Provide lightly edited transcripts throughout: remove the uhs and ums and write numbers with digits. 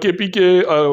KPK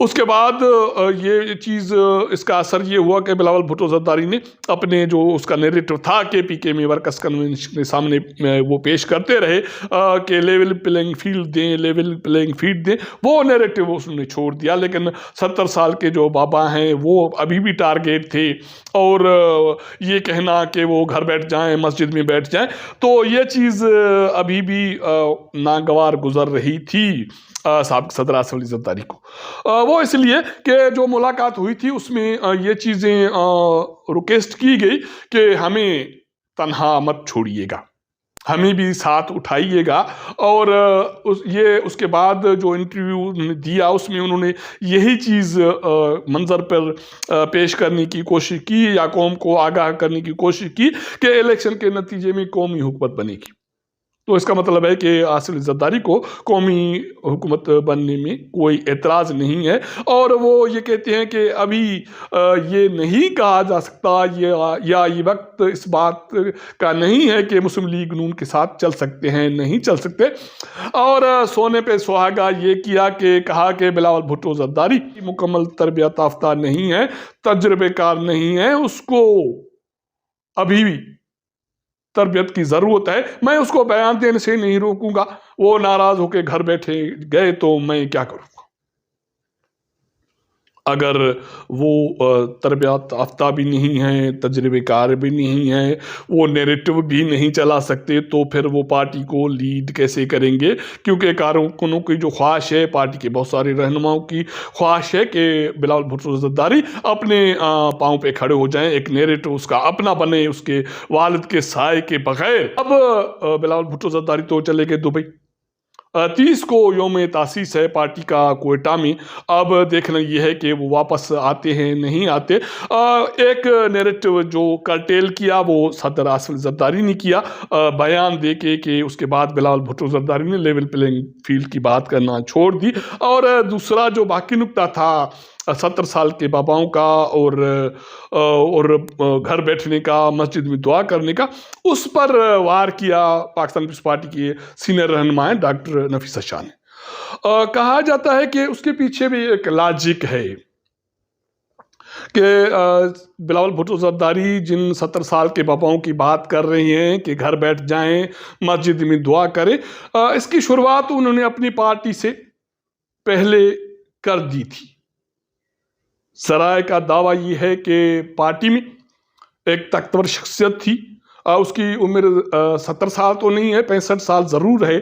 اس کے بعد یہ چیز اس کا اثر یہ ہوا کہ بلاول بھٹو زرداری نے اپنے جو اس کا نیریٹو تھا کے پی کے میں ورکرز کنونشن کے سامنے وہ پیش کرتے رہے کہ لیول پلینگ فیلڈ دیں، لیول پلینگ فیلڈ دیں، وہ نیریٹو اس نے چھوڑ دیا. لیکن 70 سال کے جو بابا ہیں وہ ابھی بھی ٹارگیٹ تھے، اور یہ کہنا کہ وہ گھر بیٹھ جائیں، مسجد میں بیٹھ جائیں، تو یہ چیز ابھی بھی ناگوار گزر رہی تھی سابق صدر آصف علی زرداری کو. وہ اس لیے کہ جو ملاقات ہوئی تھی اس میں یہ چیزیں ریکویسٹ کی گئی کہ ہمیں تنہا مت چھوڑیے گا، ہمیں بھی ساتھ اٹھائیے گا. اور اس کے بعد جو انٹرویو دیا اس میں انہوں نے یہی چیز منظر پر پیش کرنے کی کوشش کی یا قوم کو آگاہ کرنے کی کوشش کی کہ الیکشن کے نتیجے میں قومی حکومت بنے گی. تو اس کا مطلب ہے کہ آصف علی زرداری کو قومی حکومت بننے میں کوئی اعتراض نہیں ہے، اور وہ یہ کہتے ہیں کہ ابھی یہ نہیں کہا جا سکتا یا یہ وقت اس بات کا نہیں ہے کہ مسلم لیگ نون کے ساتھ چل سکتے ہیں، نہیں چل سکتے. اور سونے پہ سہاگا یہ کیا کہ کہا کہ بلاول بھٹو زرداری مکمل تربیت یافتہ نہیں ہے، تجربے کار نہیں ہے، اس کو ابھی بھی تربیت کی ضرورت ہے. میں اس کو بیان دینے سے نہیں روکوں گا، وہ ناراض ہو کے گھر بیٹھے گئے تو میں کیا کروں گا. اگر وہ تربیت یافتہ بھی نہیں ہے، تجربے کار بھی نہیں ہے، وہ نیریٹو بھی نہیں چلا سکتے، تو پھر وہ پارٹی کو لیڈ کیسے کریں گے؟ کیونکہ کارکنوں کی جو خواہش ہے، پارٹی کے بہت سارے رہنماؤں کی خواہش ہے کہ بلاول بھٹو زرداری اپنے پاؤں پہ کھڑے ہو جائیں، ایک نیریٹو اس کا اپنا بنے، اس کے والد کے سائے کے بغیر. اب بلاول بھٹو زرداری تو چلے گئے دبئی. 30 کو یوم تاسیس ہے پارٹی کا کوئٹہ میں. اب دیکھنا یہ ہے کہ وہ واپس آتے ہیں نہیں آتے. ایک نیریٹو جو کرٹیل کیا وہ صدر آصف علی زرداری نے کیا بیان دے کے کہ اس کے بعد بلاول بھٹو زرداری نے لیول پلینگ فیلڈ کی بات کرنا چھوڑ دی. اور دوسرا جو باقی نکتہ تھا 70 سال کے باباؤں کا اور گھر بیٹھنے کا، مسجد میں دعا کرنے کا، اس پر وار کیا پاکستان پیپلز پارٹی کے سینئر رہنما ہیں ڈاکٹر نفیسہ شاہ نے. کہا جاتا ہے کہ اس کے پیچھے بھی ایک لاجک ہے کہ بلاول بھٹو زرداری جن 70 سال کے باباؤں کی بات کر رہے ہیں کہ گھر بیٹھ جائیں، مسجد میں دعا کریں، اس کی شروعات انہوں نے اپنی پارٹی سے پہلے کر دی تھی. سرائے کا دعویٰ یہ ہے کہ پارٹی میں ایک طاقتور شخصیت تھی، اس کی عمر 70 سال تو نہیں ہے، 65 سال ضرور ہے.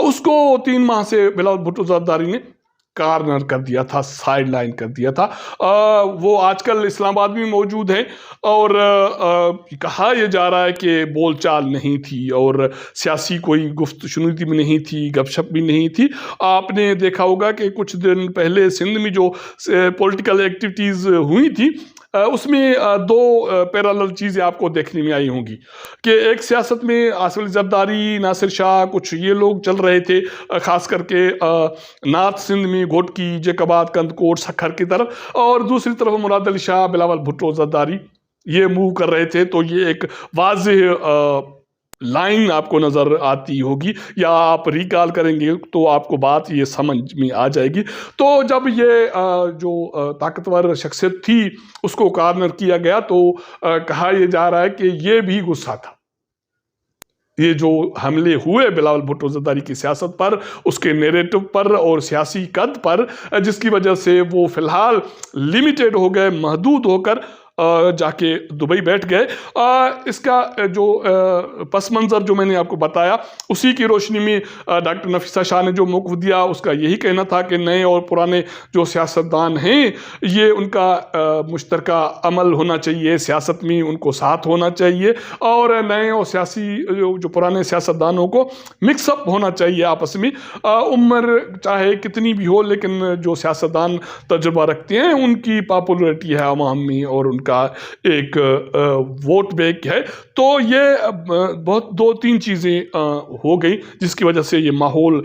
اس کو 3 ماہ سے بلاول بھٹو زرداری نے کارنر کر دیا تھا، سائیڈ لائن کر دیا تھا. وہ آج کل اسلام آباد میں موجود ہیں، اور کہا یہ جا رہا ہے کہ بول چال نہیں تھی اور سیاسی کوئی گفت شنودی بھی نہیں تھی، گپ شپ بھی نہیں تھی. آپ نے دیکھا ہوگا کہ کچھ دن پہلے سندھ میں جو پولیٹیکل ایکٹیویٹیز ہوئی تھی اس میں 2 پیرالل چیزیں آپ کو دیکھنے میں آئی ہوں گی کہ ایک سیاست میں آصف علی زرداری، ناصر شاہ، کچھ یہ لوگ چل رہے تھے، خاص کر کے نارتھ سندھ میں گھوٹکی، جیکاباد، کندکوٹ، سکھر کی طرف، اور دوسری طرف مراد علی شاہ، بلاول بھٹو زرداری یہ موو کر رہے تھے. تو یہ ایک واضح لائن آپ کو نظر آتی ہوگی، یا آپ ریکال کریں گے تو آپ کو بات یہ سمجھ میں آ جائے گی. تو جب یہ جو طاقتور شخصیت تھی اس کو کارنر کیا گیا تو کہا یہ جا رہا ہے کہ یہ بھی غصہ تھا. یہ جو حملے ہوئے بلاول بھٹو زرداری کی سیاست پر، اس کے نیریٹو پر اور سیاسی قد پر، جس کی وجہ سے وہ فی الحال لیمیٹڈ ہو گئے، محدود ہو کر جا کے دبئی بیٹھ گئے. اس کا جو پس منظر جو میں نے آپ کو بتایا، اسی کی روشنی میں ڈاکٹر نفیسہ شاہ نے جو موقف دیا اس کا یہی کہنا تھا کہ نئے اور پرانے جو سیاستدان ہیں یہ ان کا مشترکہ عمل ہونا چاہیے، سیاست میں ان کو ساتھ ہونا چاہیے، اور نئے اور سیاسی جو پرانے سیاستدانوں کو مکس اپ ہونا چاہیے آپس میں. عمر چاہے کتنی بھی ہو، لیکن جو سیاستدان تجربہ رکھتے ہیں ان کی پاپولرٹی ہے عوام میں، اور ان کا ایک ووٹ بینک ہے. تو یہ بہت 2-3 چیزیں ہو گئی جس کی وجہ سے یہ ماحول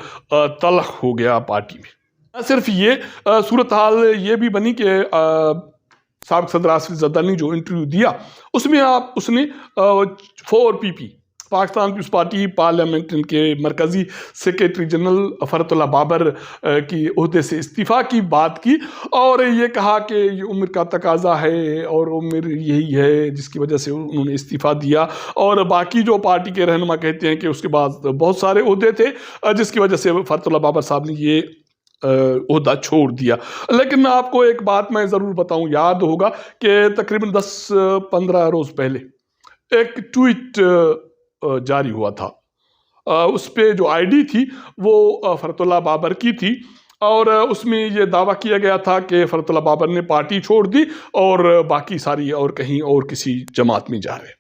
تلخ ہو گیا پارٹی میں. نہ صرف یہ صورتحال یہ بھی بنی کہ سابق صدر آصف علی زرداری نے جو انٹرویو دیا اس میں اس نے 4PP Pakistan Peoples party parliament کے مرکزی سیکریٹری جنرل فرحت اللہ بابر کی عہدے سے استعفیٰ کی بات کی اور یہ کہا کہ یہ عمر کا تقاضا ہے اور عمر یہی ہے جس کی وجہ سے انہوں نے استعفیٰ دیا، اور باقی جو پارٹی کے رہنما کہتے ہیں کہ اس کے بعد بہت سارے عہدے تھے جس کی وجہ سے فرحت اللہ بابر صاحب نے یہ عہدہ چھوڑ دیا۔ لیکن آپ کو ایک بات میں ضرور بتاؤں، یاد ہوگا کہ تقریباً 10-15 روز پہلے ایک ٹویٹ جاری ہوا تھا، اس پہ جو آئی ڈی تھی وہ فرحت اللہ بابر کی تھی اور اس میں یہ دعویٰ کیا گیا تھا کہ فرحت اللہ بابر نے پارٹی چھوڑ دی اور باقی ساری اور کہیں اور کسی جماعت میں جا رہے۔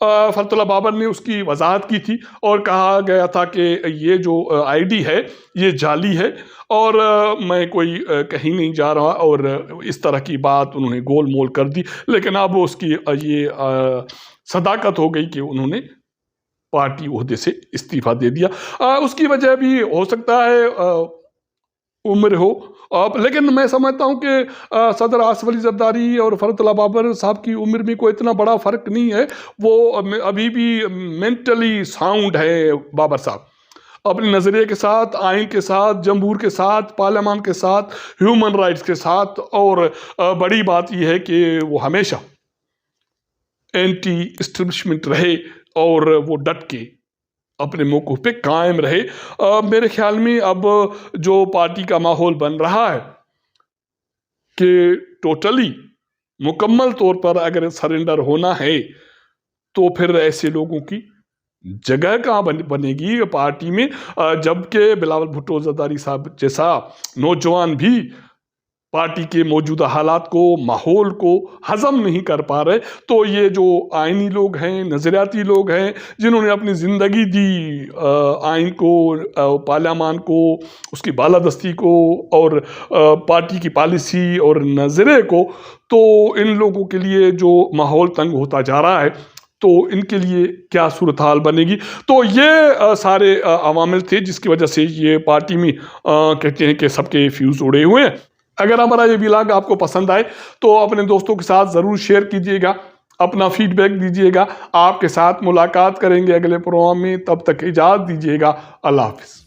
فرحت اللہ بابر نے اس کی وضاحت کی تھی اور کہا گیا تھا کہ یہ جو آئی ڈی ہے یہ جعلی ہے اور میں کوئی کہیں نہیں جا رہا، اور اس طرح کی بات انہوں نے گول مول کر دی۔ لیکن اب اس کی یہ صداقت ہو گئی کہ انہوں نے پارٹی عہدے سے استعفیٰ دے دیا۔ اس کی وجہ بھی ہو سکتا ہے عمر ہو، لیکن میں سمجھتا ہوں کہ صدر آصف علی زرداری اور فرحت اللہ بابر صاحب کی عمر میں کوئی اتنا بڑا فرق نہیں ہے، وہ ابھی بھی مینٹلی ساؤنڈ ہے بابر صاحب، اپنے نظریے کے ساتھ، آئین کے ساتھ، جمہور کے ساتھ، پارلیمان کے ساتھ، ہیومن رائٹس کے ساتھ، اور بڑی بات یہ ہے کہ وہ ہمیشہ اینٹی اسٹیبلشمنٹ رہے اور وہ ڈٹ کے اپنے موقف پہ قائم رہے۔ میرے خیال میں اب جو پارٹی کا ماحول بن رہا ہے کہ ٹوٹلی مکمل طور پر اگر سرنڈر ہونا ہے تو پھر ایسے لوگوں کی جگہ کہاں بنے گی پارٹی میں، جبکہ بلاول بھٹو زرداری صاحب جیسا نوجوان بھی پارٹی کے موجودہ حالات کو، ماحول کو ہضم نہیں کر پا رہے، تو یہ جو آئینی لوگ ہیں، نظریاتی لوگ ہیں، جنہوں نے اپنی زندگی دی آئین کو، پارلیمان کو، اس کی بالادستی کو اور پارٹی کی پالیسی اور نظریے کو، تو ان لوگوں کے لیے جو ماحول تنگ ہوتا جا رہا ہے تو ان کے لیے کیا صورتحال بنے گی۔ تو یہ سارے عوامل تھے جس کی وجہ سے یہ پارٹی میں کہتے ہیں کہ سب کے فیوز اڑے ہوئے ہیں۔ اگر ہمارا یہ ولاگ آپ کو پسند آئے تو اپنے دوستوں کے ساتھ ضرور شیئر کیجئے گا، اپنا فیڈ بیک دیجئے گا۔ آپ کے ساتھ ملاقات کریں گے اگلے پروگرام میں، تب تک اجازت دیجئے گا۔ اللہ حافظ۔